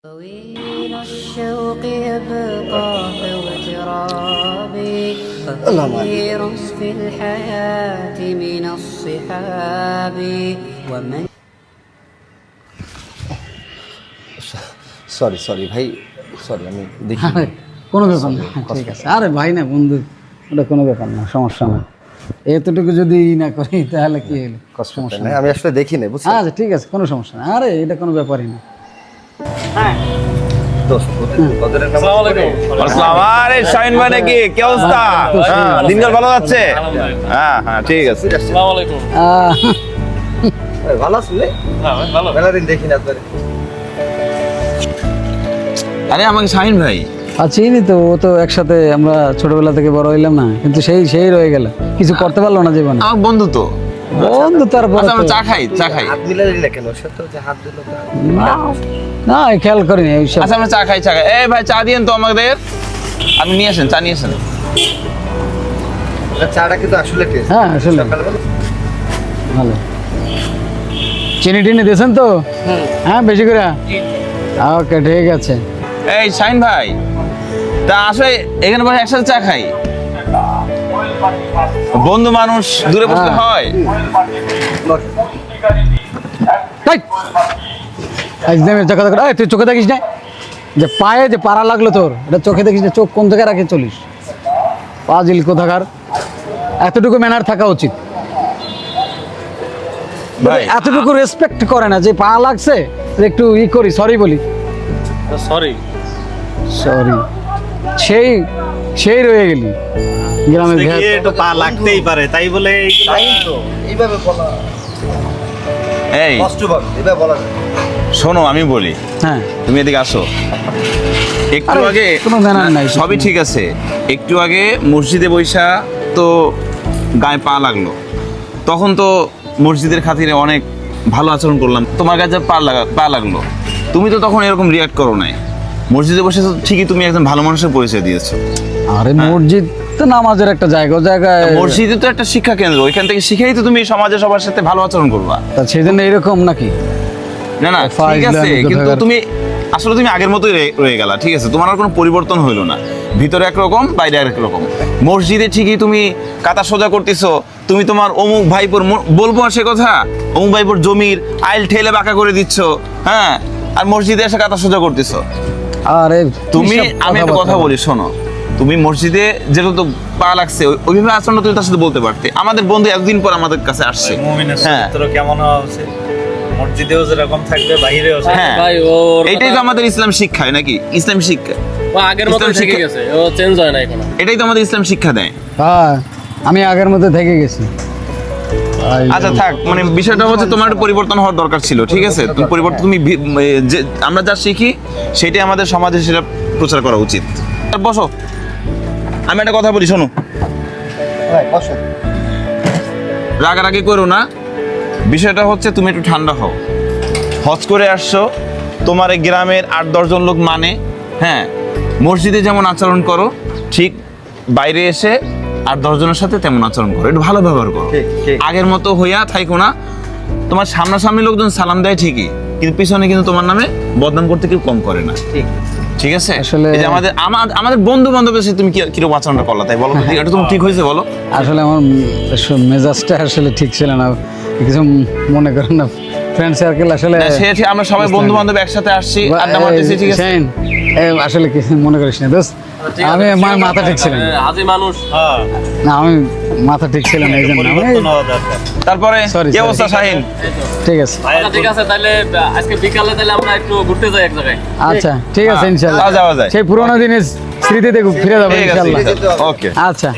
طويل الشوق يبقى في اغترابي فطير في الحياة من الصحاب ومن sorry ভাই, sorry আমি দেখি। আরে কোনো ব্যাপার না, ঠিক আছে। আরে ভাই না বন্ধু, ওটা কোনো ব্যাপার না, সমস্যা না। এতটুকু যদি না করি তাহলে কি হলো, সমস্যা না, আমি আসলে দেখি না, বুঝছেন? আচ্ছা ঠিক আছে, কোনো সমস্যা না। আরে এটা কোনো ব্যাপারই না। আরে শাহিন ভাই নাকি, কি অবস্থা? দিনকাল ভালো যাচ্ছে? হ্যাঁ হ্যাঁ, ঠিক আছে। আহ, ভালো আছেন? মেলা দিন দেখি না আপনারে। আরে আমাকে শাহিন ভাই, চিনি তো, ও তো একসাথে আমরা ছোটবেলা থেকে বড় হইলাম না, কিন্তু সেই রয়ে গেল, কিছু করতে পারলো না জীবনে। আমার বন্ধু তো। বন্ধু তারপরে আচ্ছা, আমরা চা খাই। হাত মিলালি না কেন? সে তো যে হাত দিল না খেয়াল করিনি ওইসব। আচ্ছা, আমরা চা খাই। এই ভাই, চা দিয়েন তো আমাদের। আপনি নিয়ে আসেন, চা নিয়ে আসেন। চাটা কিন্তু আসলে টেস্ট। হ্যাঁ আসলে ভালো। চিনি টিনি দিয়েছেন তো? হ্যাঁ বেশি করে। ওকে ঠিক আছে। এই শাহিন ভাই, তা আসলে এখানে বসে একসাথে চা খাই। বন্ধু মানুষ দূরে বসতে হয়। তুই চোখে দেখিস না যে পায়ে যে পাড়া লাগলো তোর, এটা চোখে দেখিস না? চোখ কোন জায়গায় রাখে চলিস? পাজিল কোথাকার, এতটুকু ম্যানার থাকা উচিত। ভাই এতটুকু রেসপেক্ট করে না যে পা লাগছে একটু করি, সরি বলি। সরি সেই রয়ে গেলি গ্রামে। একটু পা লাগতেই পারে, তাই বলে এইভাবে বলা এই কষ্ট পাবে, এইভাবে বলা যায়। শোনো, আমি বলি, হ্যাঁ তুমি এদিকে আসো। একটু আরে, আগে কোনো ম্যানার নাই। সবই ঠিক আছে, একটু আগে মসজিদে বৈশা তো গায়ে পা লাগলো, তখন তো মসজিদের খাতিরে অনেক ভালো আচরণ করলাম, তোমার কাছে পা লাগলো, তুমি তো তখন এরকম রিয়াক্ট করো নাই। মসজিদে বসে তো ঠিকই তুমি একজন ভালো মানুষের পরিচয় দিয়েছো। আরে মসজিদ তো নামাজের একটা জায়গা, ও জায়গায় মসজিদে তো একটা শিক্ষা কেন্দ্র, ওইখান থেকে শিখেই তো তুমি সমাজে সবার সাথে ভালো আচরণ করবা। তা সেই জন্য এরকম নাকি? না ঠিক আছে, কিন্তু তুমি আসলে তুমি আগের মতোই রয়ে গেলা। ঠিক আছে, তোমার আর কোনো পরিবর্তন হইলো না, ভিতরে একরকম বাইরে আরেক রকম। মসজিদে ঠিকই তুমি কাতা সোজা করতেছো, তুমি তোমার অমুক ভাইপোর বলবো আর সে কথা, অমুক ভাইপোর জমির আইল ঠেলে বাঁকা করে দিচ্ছ, হ্যাঁ, আর মসজিদে এসে কাতা সোজা করতেছো। আরে তুমি, আমি একটা কথা বলি, শোনো, তুমি মসজিদে যেটা তো পা লাগছে, ওইভাবে আচরণটা তুমি তার সাথে বলতে পারতে। আমাদের বন্ধু এতদিন পর আমাদের কাছে আসছে, মুমিনের হ্যাঁ চরিত্র কেমন হওয়া উচিত, মসজিদেও যেরকম থাকবে বাইরেও হ্যাঁ, ভাই ওর এটাই তো আমাদের ইসলাম শিক্ষায় নাকি, ইসলাম শিক্ষা, ও আগের মতো ইসলাম থেকে শিক্ষা- গেছে, ও চেঞ্জ হয় না এখনো। এটাই তো আমাদের ইসলাম শিক্ষা দেয়। হ্যাঁ আমি আগের মধ্যে থেকে গেছি। আচ্ছা থাক, মানে বিষয়টা হচ্ছে তোমার একটু পরিবর্তন হওয়ার দরকার ছিল। ঠিক আছে, তুমি পরিবর্তন, তুমি যে আমরা যা শিখি সেটাই আমাদের সমাজে সেটা প্রচার করা উচিত। বসো, আমি একটা কথা বলি, শোনো, ভাই বসেন। রাগারাগি করো না। বিষয়টা হচ্ছে তুমি একটু ঠান্ডা হও। হজ করে আসছো, তোমার এই গ্রামের 8-10 জন লোক মানে, হ্যাঁ, মসজিদে যেমন আচরণ করো ঠিক বাইরে এসে 8-10 জনের সাথে তেমন আচরণ করো, একটু ভালো ব্যবহার করো। ঠিক। আগের মতো হইয়া থাইকো না। তোমার সামনাসামনি লোকজন সালাম দেয় ঠিকই, কিন্তু পিছনে কিন্তু তোমার নামে বদনাম করতে কেউ কম করে না। ঠিক আছে, আসলে- এই যে আমাদের বন্ধু বান্ধবের সাথে তুমি কিরকম আচরণটা করলা, তাই বলো তো, এটা তুমি ঠিক হয়েছে বলো? আসলে আমার মেজাজটা আসলে ঠিক ছিল না, কিছু মনে করেন না, ফ্রেন্ড সার্কেল আসলে না, সে আমরা সবাই বন্ধু বান্ধব একসাথে আসছি, আড্ডা মারতেছি, ঠিক আছে। শাহিন, আসলে কিছু মনে করিস না দোস্ত, আমি আমার মাথা ঠিক ছিল না। হাজি মানুষ, না আমি মাথা ঠিক ছিল না, এই জন্য পরিবর্তন হওয়া দরকার। তারপরে Sorry, কি অবস্থা শাহিন? ঠিক আছে। আচ্ছা, ঠিক আছে, তাহলে আজকে বিকালে তাহলে আমরা একটু ঘুরতে যাই এক জায়গায়। আচ্ছা ঠিক আছে, ইনশাল্লাহ যাওয়া যায়। সেই পুরোনো দিনের স্মৃতিতে ফিরে যাবো ঠিক আছে, ইনশাল্লাহ। ওকে। আচ্ছা